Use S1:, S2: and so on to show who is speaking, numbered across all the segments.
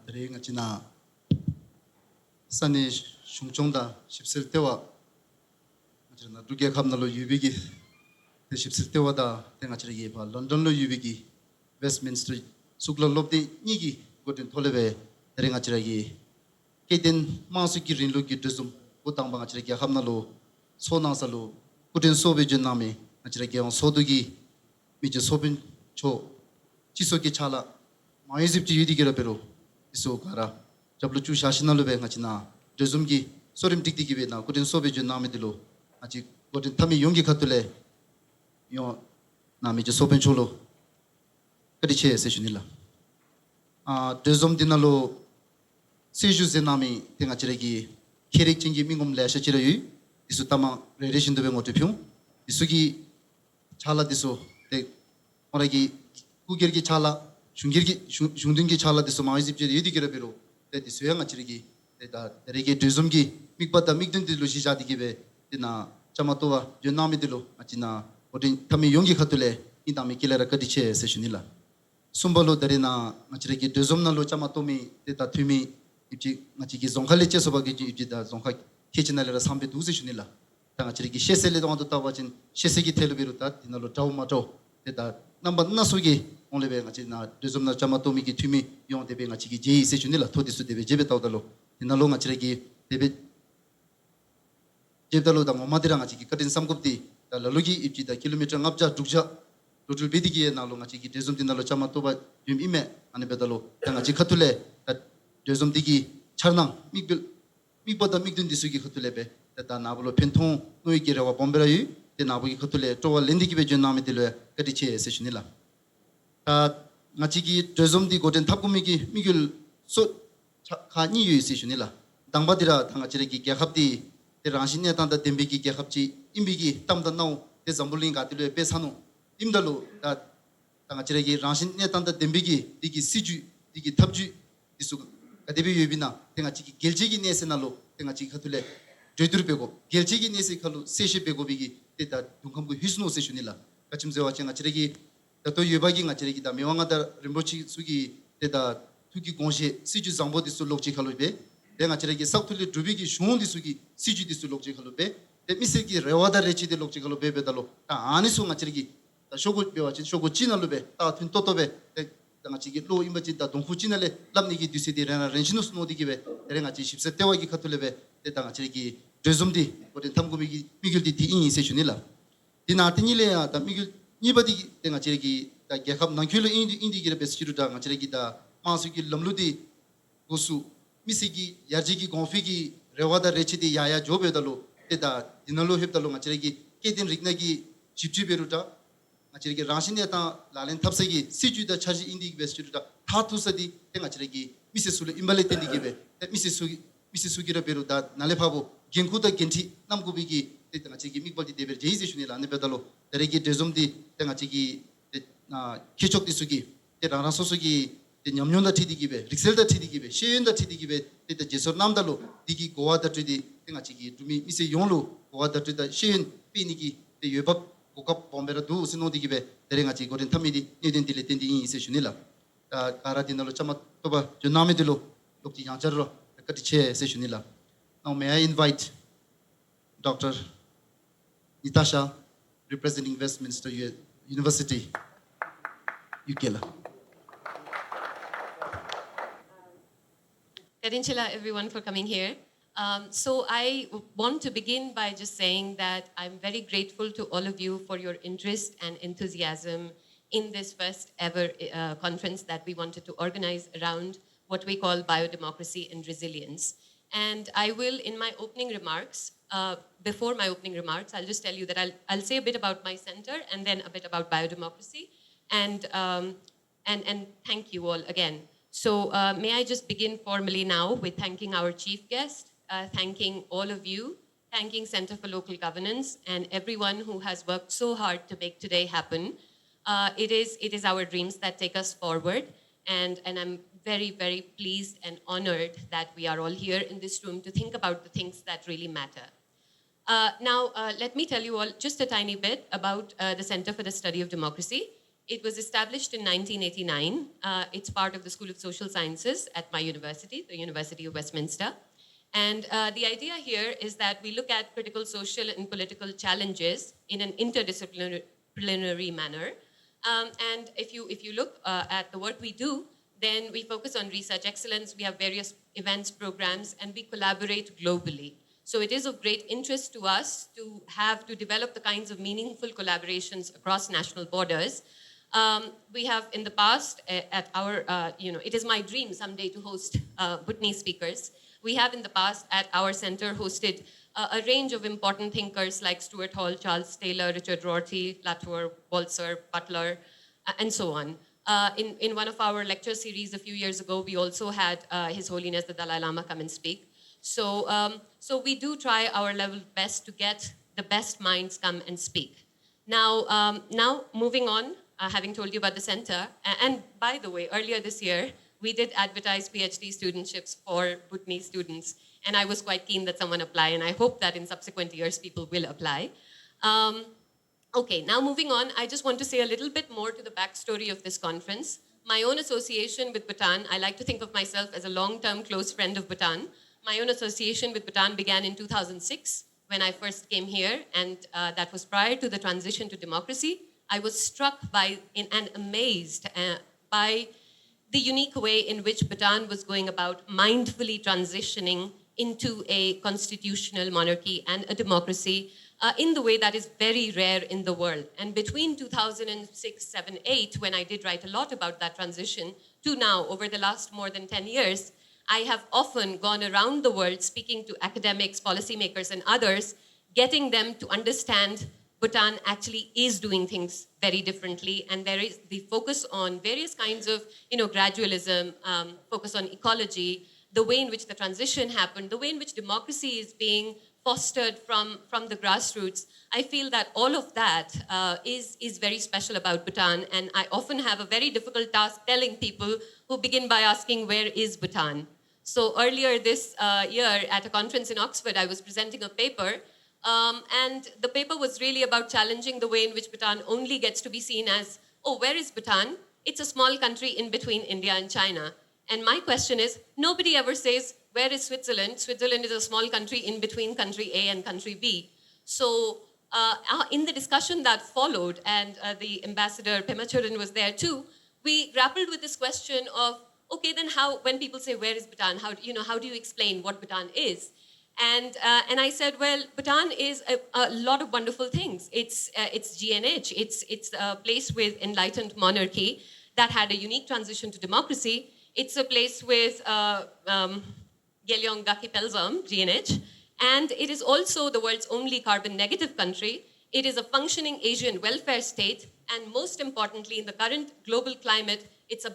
S1: Tering achina sani shungchongda shipsil tewa achina dugia khamna lo yubigi te shipsil tewa da tenga chira yeba London lo yubigi Westminster sukla lobdi nigi gotin tholebe tering achira ye keten masu kirin lo gidusum utang bang achira khamna lo sonang salo gotin sobe juname achira on sodugi mije sobin cho chisoki chala 마이집지 유디게라 베로 이소 가라 잡루추 샤시나로 베 같이나 저좀기 소림 틱틱이 베나 고든 소베 준 나메들로 아직 고든 탐이 용기 갖들래 요 나미 저 소벤 촐로 그리체 세션일라 아 저좀 디나로 세주제 나미 땡아치레기 캐릭징기 민곰 레셔치레유 이소 타마 레레신도 베 모티퓨 이수기 찰라디소 데 오라기 구게르기 찰라 중등기 찰라데서 마이집제 예디게라 베로 데디 소양 아치리기 데다 데레게 드좀기 믹바다 믹든디로 시자디게베 데나 차마토와 전나미들로 아치나 오딘 타미 용기 카툴레 인다미 킬레라 카디체 세션일라 숨발로 데레나 아치리기 드좀나로 차마토미 데다 투미 입지 마치기 종칼레체 소바기 입지다 종카 키치나레라 삼베 두세션일라 당 아치리기 셰셀레 동안도 타바진 셰세기 텔베로다 디나로 타우마토 데다 넘버 나소기 onlebe ngachi na dezomna chamatomi ki thumi yon debe ngachi ki jei se chunila thodi su debe jebe tawdalo dinalo ngachi regi debe jebdalo da momadira ngachi ki katin samgupti da lalugi ipchi da kilometer ngapja dukja total bedigi na lo ngachi ki dezom dinalo chamatoba yum ime ane bedalo da ngachi khatule da dezom digi charnang mikbada mikdun disugi khatulebe da nablo penthon noi girewa bomberayi de nabugi khatule towa lendigi be jonname dilwe kadiche se chunila ngachi 드좀디 고된 탑구미기 미글 소 가니 유이시슈닐라 당바디라 당아치레기 개합디 데랑신네 단다 뎀비기 개합지 임비기 땀다 나우 데잠불링 가들레 베사노 임달로 당아치레기 랑신네 단다 뎀비기 디기 시주 디기 탑주 디수 가데비 유비나 땡아치기 겔지기 네세날로 땡아치기 카툴레 조이드르 베고 겔지기 네세 칼로 세시 베고 비기 데다 둥컴부 히스노 세슈닐라 가침세와 쟁아치레기 또 유바기 nga치레기다 메왕하다 림보치 수기 데다 투기 공시 시주 장보디 술록지 칼로베 내가 저기 석툴리 두비기 슝디 수기 시주디 술록지 칼로베 데미세기 레와다 레치디 록지 칼로베 베달로 다 아니수 nga치레기 쇼고 베와치 쇼고 지날로베 다 튼토토베 내가 지기 로 임바지다 동후지날레 람니기 디시디라나 렌시누스 노디기베 내가 지 10세대와기 카툴레베 데다 nga치레기 드좀디 고데 탐구비기 미글디 디인이 세슈닐라 디나티니레야 다 미글 니바디 땡아 지레기 다 개합 난큐르 인디기레 베스치루다 나지레기다 마수기 럼루디 고수 미시기 야지기 공피기 레와다 레치디 야야 조베달로 데다 디날로 헵달로 나지레기 케딘 릭나기 집집베루다 나지레기 라신네타 라렌 탑세기 시주다 차지 인디기 베스치루다 타투사디 땡아 지레기 미세술레 임발레 텐디기베 미세수기라 베루다 날레파보 겐쿠다 겐티 남고비기 데다 나지기 미발디 데베 제이제슈니라 네베달로 데레기 데좀디 땡아 지기 나 기초디 수기 데라나 소수기 데 냠뇽다 티디기베 릭셀다 티디기베 시엔다 티디기베 데다 제서남달로 디기 고와다 티디 땡아 지기 두미 미세 용로 고와다 티다 시엔 피니기 데 예밥 고갑 bombe라 두 스노디기베 데랭아 지 고린 탐미디 니덴딜레 텐디 이세슈닐라 가라디나로 차마 토바 조나메딜로 lokti 양자로 그티체 세슈닐라 now may I invite Dr. Natasha representing Westminster University, UKela.
S2: Karinchila, everyone, for coming here. So I want to begin by just saying that I'm very grateful to all of you for your interest and enthusiasm in this first ever conference that we wanted to organize around what we call biodemocracy and resilience. And I will, in my opening remarks, before my opening remarks, I'll just tell you that I'll say a bit about my center and then a bit about biodemocracy. And thank you all again. So may I just begin formally now with thanking our chief guest, thanking all of you, thanking Center for Local Governance and everyone who has worked so hard to make today happen. It is our dreams that take us forward. And I'm very, very pleased and honored that we are all here in this room to think about the things that really matter. Now, let me tell you all just a tiny bit about the Center for the Study of Democracy. It was established in 1989. It's part of the School of Social Sciences at my university, the University of Westminster. And the idea here is that we look at critical social and political challenges in an interdisciplinary manner. And if you look at the work we do, then we focus on research excellence, we have various events, programs, and we collaborate globally. So it is of great interest to us to develop the kinds of meaningful collaborations across national borders. We have in the past at our, it is my dream someday to host Bhutanese speakers. We have in the past at our center hosted a range of important thinkers like Stuart Hall, Charles Taylor, Richard Rorty, Latour, Balzer, Butler, and so on. In one of our lecture series a few years ago, we also had His Holiness the Dalai Lama come and speak. So we do try our level best to get the best minds come and speak. Now moving on, having told you about the center, and by the way, earlier this year, we did advertise PhD studentships for Bhutanese students, and I was quite keen that someone apply, and I hope that in subsequent years people will apply. Okay, now moving on, I just want to say a little bit more to the backstory of this conference. My own association with Bhutan, I like to think of myself as a long-term close friend of Bhutan. My own association with Bhutan began in 2006 when I first came here, and that was prior to the transition to democracy. I was struck by and amazed by the unique way in which Bhutan was going about mindfully transitioning into a constitutional monarchy and a democracy in the way that is very rare in the world. And between 2006, 7, 8, when I did write a lot about that transition, to now, over the last more than 10 years, I have often gone around the world speaking to academics, policymakers, and others, getting them to understand Bhutan actually is doing things very differently, and there is the focus on various kinds of, gradualism, focus on ecology, the way in which the transition happened, the way in which democracy is being fostered from the grassroots. I feel that all of that is very special about Bhutan, and I often have a very difficult task telling people who begin by asking, where is Bhutan? So earlier this year at a conference in Oxford, I was presenting a paper, and the paper was really about challenging the way in which Bhutan only gets to be seen as, oh, where is Bhutan? It's a small country in between India and China. And my question is, nobody ever says, where is Switzerland? Switzerland is a small country in between country A and country B. So in the discussion that followed, and the ambassador Pema Chödrön was there too, we grappled with this question of, okay, then how, when people say, where is Bhutan? How do you explain what Bhutan is? And I said, well, Bhutan is a lot of wonderful things. It's GNH. It's a place with enlightened monarchy that had a unique transition to democracy. It's a place with Gyeongbokgung Pelzam, GNH, and it is also the world's only carbon-negative country. It is a functioning Asian welfare state, and most importantly, in the current global climate, it's a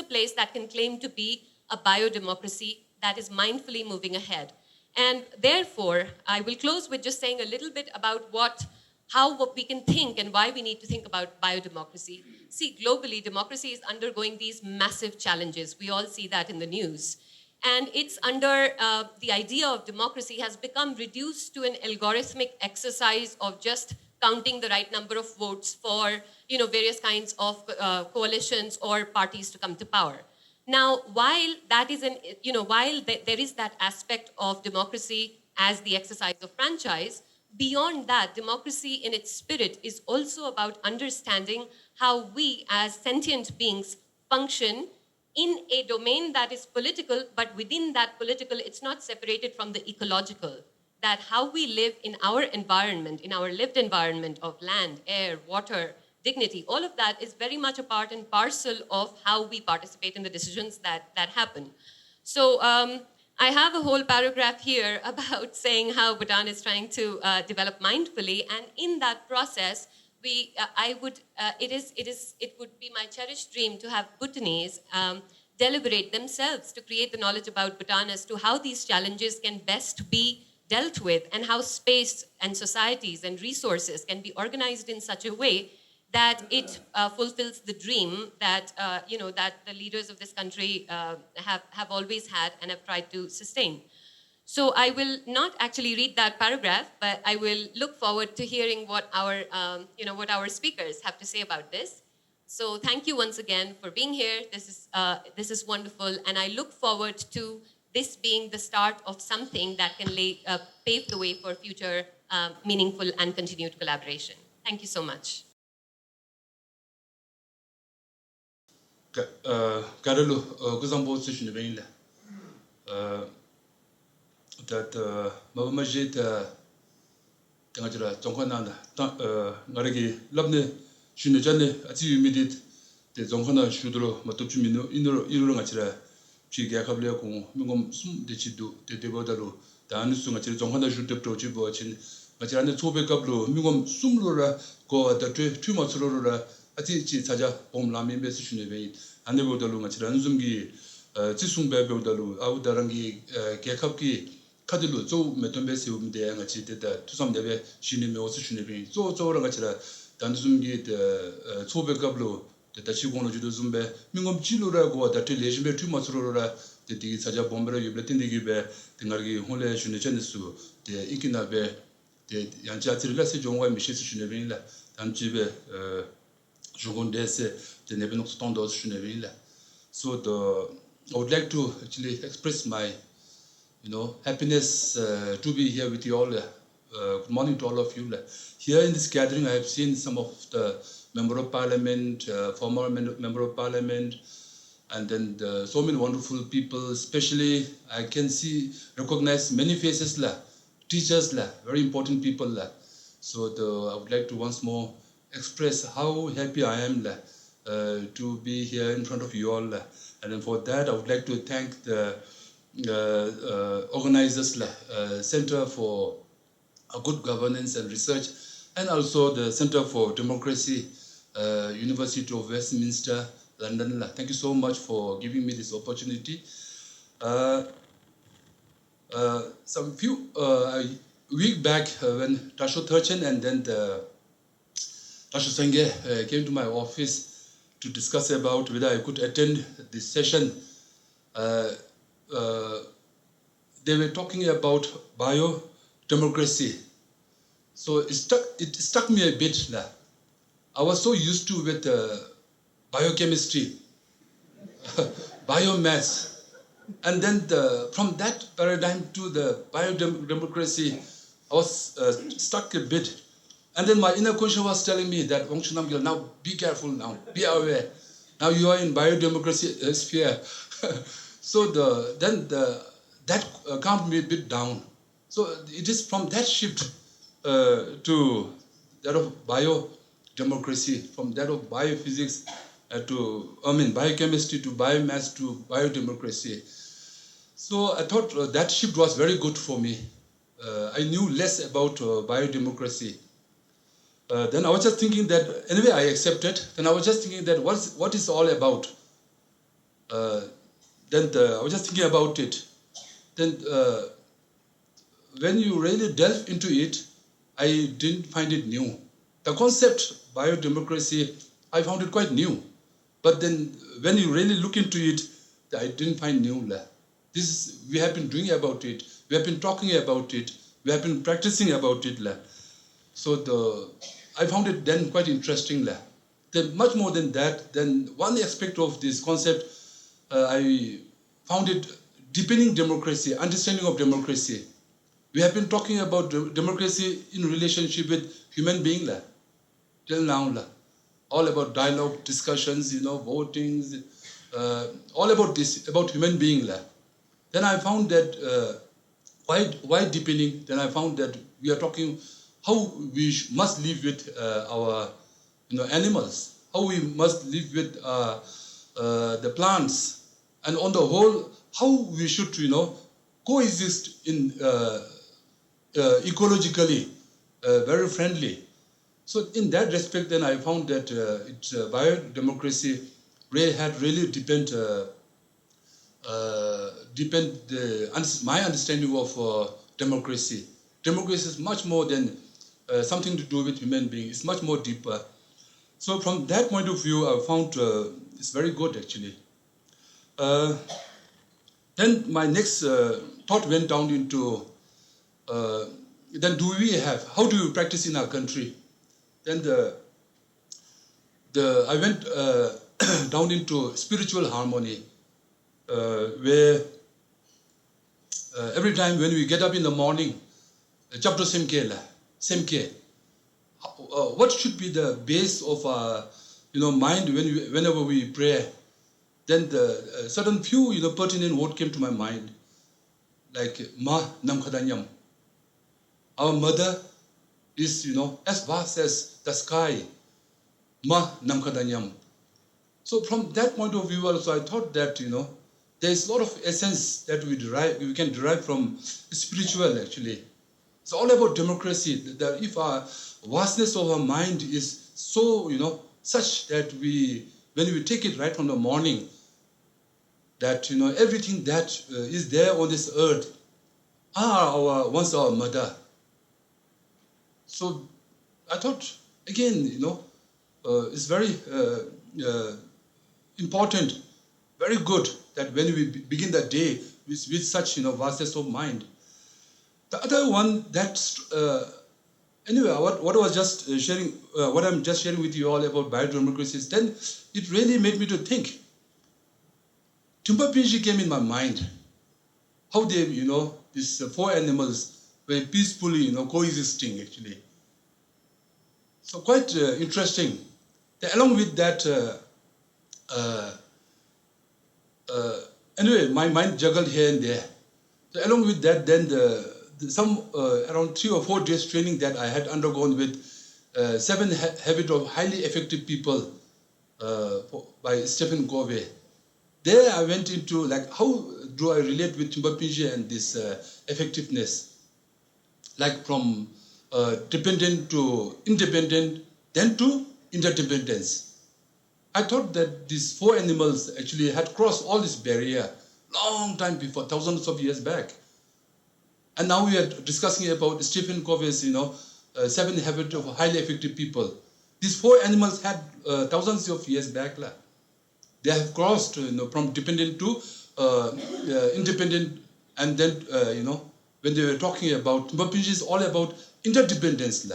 S2: place that can claim to be a biodemocracy that is mindfully moving ahead. And therefore, I will close with just saying a little bit about what we can think and why we need to think about biodemocracy. See, globally, democracy is undergoing these massive challenges. We all see that in the news. And it's under the idea of democracy has become reduced to an algorithmic exercise of just counting the right number of votes for various kinds of coalitions or parties to come to power. Now, while that is there is that aspect of democracy as the exercise of franchise, beyond that, democracy in its spirit is also about understanding how we as sentient beings function in a domain that is political, but within that political, it's not separated from the ecological. That how we live in our environment, in our lived environment of land, air, water, dignity, all of that is very much a part and parcel of how we participate in the decisions that happen. So I have a whole paragraph here about saying how Bhutan is trying to develop mindfully, and in that process, it would be my cherished dream to have Bhutanese deliberate themselves to create the knowledge about Bhutan as to how these challenges can best be dealt with, and how space and societies and resources can be organized in such a way that it fulfills the dream that that the leaders of this country have always had and have tried to sustain. So I will not actually read that paragraph, but I will look forward to hearing what our speakers have to say about this. So thank you once again for being here. This is wonderful, and I look forward to this being the start of something that can pave the way for future meaningful and continued collaboration. Thank you so much.
S3: Karelo, kuzambo tsushine benile. That mabamaje ta tangajira zongkwana ngaregi labne shune jane ati immediate te zongkwana shudro matopchu mino inuro ngachira chiga kable ko mingom sum de chidu de debodalu ta anusu ngachira zongkwana shudde prochi bo chin ngachira ne chobe kablo mingom sumlora ko da tu matsrora ati chi saja bom lami besi shune be ane bodalu ngachira nzumgi 지숭배 배우다로 아우다랑기 개캅기 카드로 조 메톤베스 umde ngachi teta 투삼데베 신임에 오스 신임이 조조랑 같이라 단숨기 초백갑로 teta 치고는 주도 좀베 민검 지로라고 다트 레지메 투마스로라 데디 사자 bombe라 유블틴디기베 등가기 홀레 신이전수 데 이기나베 데 양자트르라세 종과 미시스 신임이라 단집에 조곤데세 데 네베노 스톤도 신임이라 so I would like to actually express my, happiness to be here with you all. Good morning to all of you. Here in this gathering, I have seen some of the member of parliament, former member of parliament, and then so many wonderful people. Especially, I can recognize many faces, teachers, very important people. So I would like to once more express how happy I am to be here in front of you all. And then for that, I would like to thank the organizers, Center for Good Governance and Research, and also the Center for Democracy, University of Westminster, London. Thank you so much for giving me this opportunity. Some few week back, when Tasho Thurchen and then Tasho Senge came to my office to discuss about whether I could attend this session. They were talking about biodemocracy. So it struck me a bit. I was so used to with biochemistry, biomass, and then from that paradigm to the biodemocracy, I was stuck a bit. And then my inner conscience was telling me that, now be careful now, be aware. Now you are in biodemocracy sphere. So that calmed me a bit down. So it is from that shift to that of biodemocracy, from that of biophysics biochemistry to biomass to biodemocracy. So I thought that shift was very good for me. I knew less about biodemocracy. Then I was just thinking that, anyway, I accepted. Then I was just thinking that what is all about? Then I was just thinking about it. Then when you really delve into it, I didn't find it new. The concept biodemocracy, I found it quite new. But then when you really look into it, I didn't find new. We have been doing about it. We have been talking about it. We have been practicing about it. So I found it then quite interesting. Then much more than that, then one aspect of this concept, I found it deepening democracy, understanding of democracy. We have been talking about democracy in relationship with human being till now. All about dialogue, discussions, votings, all about this, about human being. Then I found that why deepening? Then I found that we are talking how we must live with our animals, how we must live with the plants, and on the whole, how we should coexist in ecologically, very friendly. So in that respect, then I found that biodemocracy had really deepened my understanding of democracy. Democracy is much more than something to do with human beings. It's much more deeper. So from that point of view, I found it's very good, actually. Then my next thought went down into, then how do we practice in our country? Then the I went down into spiritual harmony, where every time when we get up in the morning, chapter semke, what should be the base of our mind whenever we pray? Then the certain few pertinent word came to my mind, like ma nam khadanyam. Our mother is as vast as the sky. Ma nam khadanyam. So from that point of view also, I thought that there is a lot of essence that we can derive from spiritual actually. It's all about democracy. That if our vastness of our mind is so such that when we take it right from the morning, that everything that is there on this earth are once our mother. So I thought again, it's very important, very good that when we begin the day with such vastness of mind. The other one anyway, what I was just sharing, what I'm just sharing with you all about biodemocracy is then it really made me to think. Timpa Pinji came in my mind. How they, these four animals were peacefully, coexisting actually. So quite interesting. Along with that, anyway, my mind juggled here and there. So along with that, then some around 3 or 4 days training that I had undergone with 7 Habits of Highly Effective People by Stephen Covey. There I went into like how do I relate with Timpa Pinji and this effectiveness, like from dependent to independent, then to interdependence. I thought that these 4 animals actually had crossed all this barrier long time before, thousands of years back. And now we are discussing about Stephen Covey's, 7 Habits of Highly Effective People. These 4 animals had thousands of years back. They have crossed, from dependent to independent, and then, when they were talking about, Timpa Pinji is all about interdependence,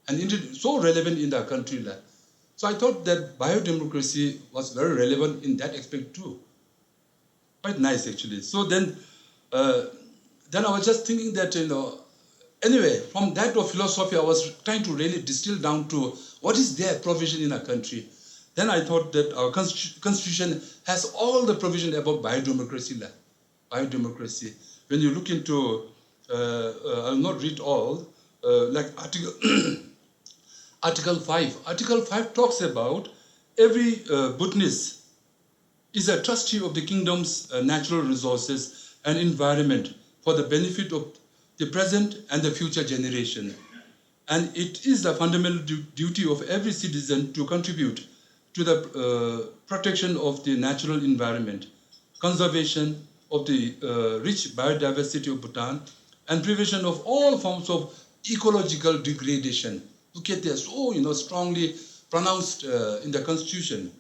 S3: and so relevant in our country. So I thought that biodemocracy was very relevant in that aspect too. Quite nice actually. So then I was just thinking that, anyway, from that of philosophy, I was trying to really distill down to what is their provision in our country. Then I thought that our constitution has all the provision about biodemocracy. Biodemocracy. When you look into, I'll not read all, like Article 5. Article 5 talks about every Bhutanese is a trustee of the kingdom's natural resources and environment for the benefit of the present and the future generation. And it is the fundamental duty of every citizen to contribute to the protection of the natural environment, conservation of the rich biodiversity of Bhutan, and prevention of all forms of ecological degradation. Look at this, so strongly pronounced in the constitution.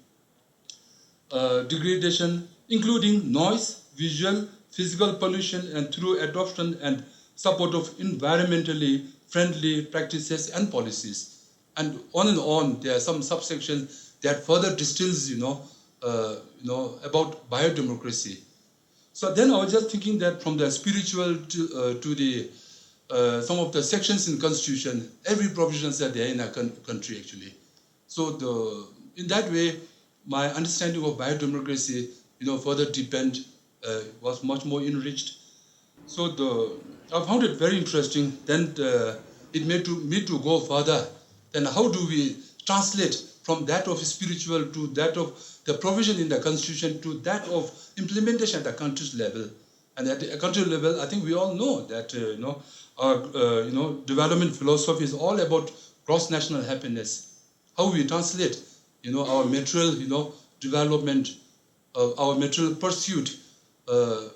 S3: Degradation, including noise, visual, physical pollution, and through adoption and support of environmentally friendly practices and policies. And on, there are some subsections that further distills, about biodemocracy. So then I was just thinking that from the spiritual to the some of the sections in Constitution, every provisions are there in our country actually. So in that way, my understanding of biodemocracy, further deepened, was much more enriched. So I found it very interesting. Then it made me to go further. Then how do we translate from that of spiritual to that of the provision in the Constitution to that of implementation at the country's level? And at the country level, I think we all know that our development philosophy is all about gross national happiness. How we translate our material development, our material pursuit to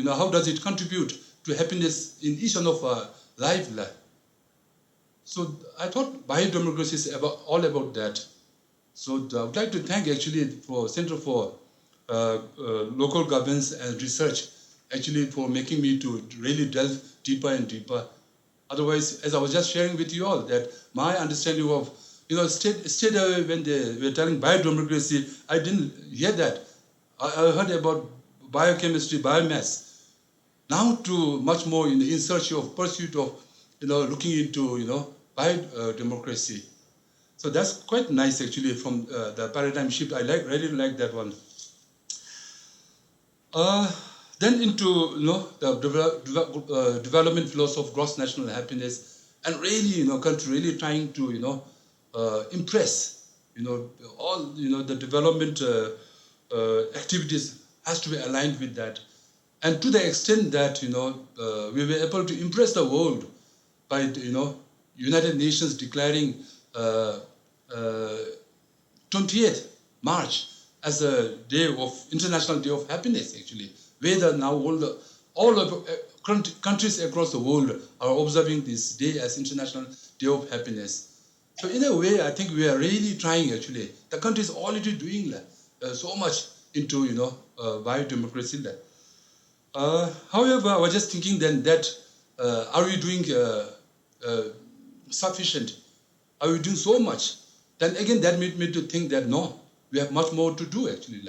S3: how does it contribute to happiness in each one of our life. So I thought biodemocracy is all about that. So I would like to thank actually for Center for Local Governance and Research actually for making me to really delve deeper and deeper. Otherwise, as I was just sharing with you all, that my understanding of stayed away when they were telling biodemocracy. I didn't hear that. I heard about biochemistry, biomass. Now to much more in search of pursuit of, looking into, biodemocracy. So that's quite nice actually from the paradigm shift. I really like that one. Then into the development philosophy of gross national happiness, and really country really trying to impress all the development activities has to be aligned with that, and to the extent that we were able to impress the world by United Nations declaring 28th March as a day of International Day of Happiness actually. Whether now all of countries across the world are observing this day as International Day of Happiness. So in a way, I think we are really trying actually. The country is already doing so much into biodemocracy. However, I was just thinking then that are we doing sufficient? Are we doing so much? Then again, that made me to think that no, we have much more to do actually.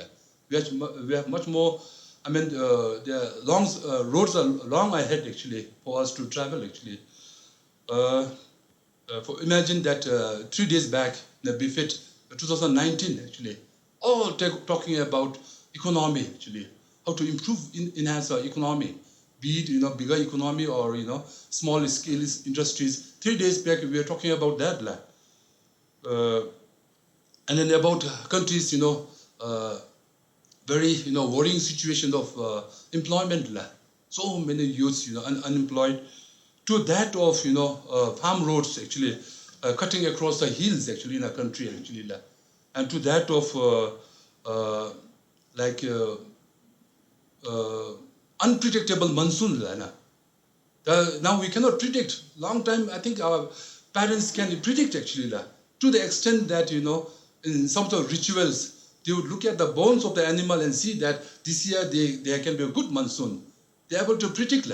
S3: We have much more. I mean, the roads are long ahead actually for us to travel actually. Imagine that 3 days back, the BFIT 2019 actually, all talking about economy actually, how to improve, enhance our economy, be it bigger economy or small scale industries. 3 days back we were talking about that, and then about countries very worrying situation of employment, so many youths unemployed, to that of farm roads actually cutting across the hills actually in a country actually, and to that of unpredictable monsoon. Now we cannot predict. Long time I think our parents can predict actually, to the extent that in some of the rituals they would look at the bones of the animal and see that this year there can be a good monsoon. They are able to predict.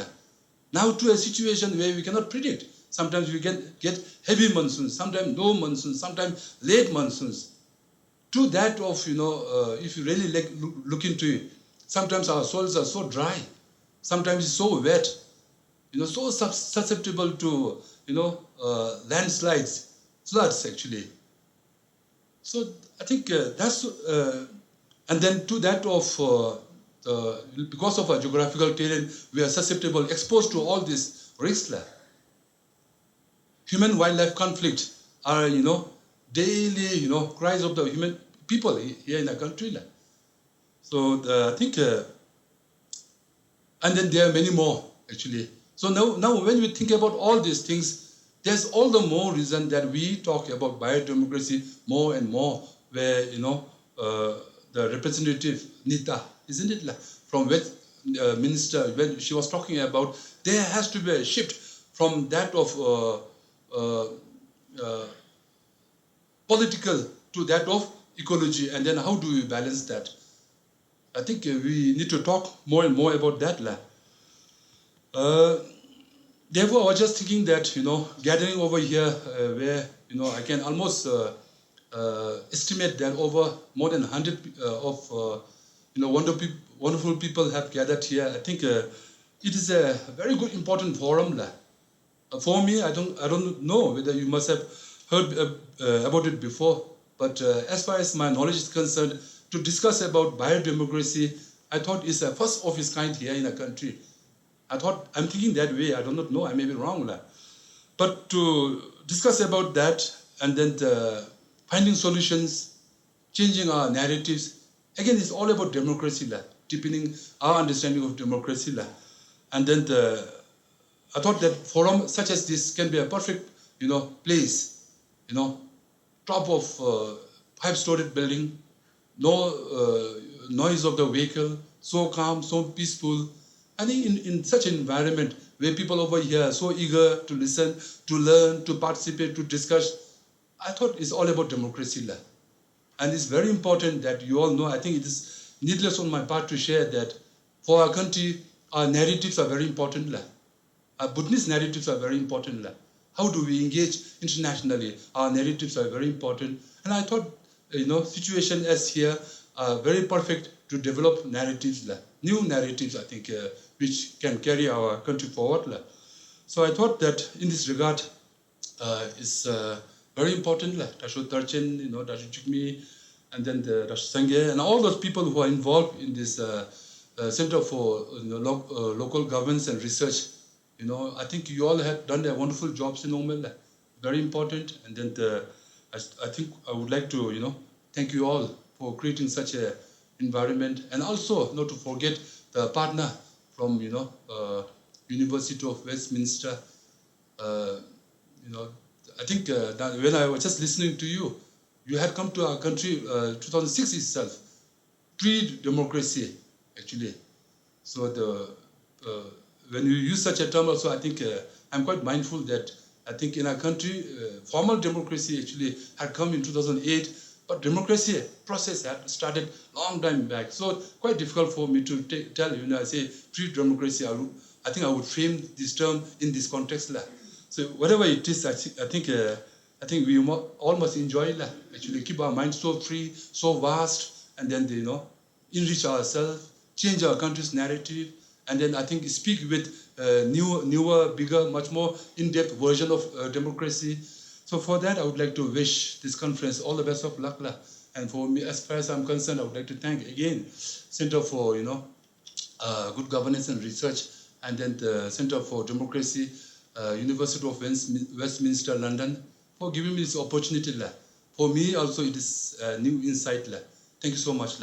S3: Now to a situation where we cannot predict. Sometimes we get heavy monsoons, sometimes no monsoons, sometimes late monsoons. To that of, if you really look into it, sometimes our soils are so dry, sometimes it's so wet, so susceptible to, landslides, floods actually. So I think that's, and then to that of, because of our geographical terrain, we are susceptible, exposed to all these risks. Human-wildlife conflict are, daily, cries of the human people here in the country. So I think, and then there are many more actually. So now when we think about all these things, there's all the more reason that we talk about biodemocracy more and more, where the representative Nita, isn't it, from West Minister, when she was talking about there has to be a shift from that of political to that of ecology, and then how do we balance that? I think we need to talk more and more about that. Therefore, I was just thinking that, gathering over here where, I can almost estimate that over more than 100 of, wonderful people have gathered here. I think it is a very good, important forum. For me, I don't know whether you must have heard about it before, but as far as my knowledge is concerned, to discuss about biodemocracy, I thought it's a first of its kind here in the country. I'm thinking that way. I do not know. I may be wrong. But to discuss about that and then finding solutions, changing our narratives, again, it's all about democracy, deepening our understanding of democracy. And then I thought that forum such as this can be a perfect, place, top of 5-storied building, no noise of the vehicle, so calm, so peaceful. I think in such an environment where people over here are so eager to listen, to learn, to participate, to discuss, I thought it's all about democracy. And it's very important that you all know, I think it is needless on my part to share that for our country, our narratives are very important. Our Buddhist narratives are very important. how do we engage internationally. Our narratives are very important. And I thought, situation as here are very perfect to develop narratives, new narratives, I think, which can carry our country forward. So I thought that in this regard, it's very important. Dashu Tarchen, Dashu Chukmi, and then the Dashu Sangye, and all those people who are involved in this Center for Local Governance and Research. I think you all have done a wonderful jobs in Oman. Very important. And then I think I would like to, thank you all for creating such a environment, and also not to forget the partner from, University of Westminster. I think that when I was just listening to you, you had come to our country 2006 itself, pre-democracy actually. So when you use such a term also, I think I'm quite mindful that I think in our country, formal democracy actually had come in 2008, but democracy process had started long time back. So quite difficult for me to tell, I say pre-democracy, I think I would frame this term in this context. So whatever it is, I think we all must enjoy it. Actually keep our minds so free, so vast, and then, enrich ourselves, change our country's narrative, and then I think speak with newer, bigger, much more in-depth version of democracy. So for that, I would like to wish this conference all the best of luck. And for me, as far as I'm concerned, I would like to thank again Center for Good Governance and Research, and then the Center for Democracy, University of Westminster, London, for giving me this opportunity. For me also, it is a new insight. Thank you so much.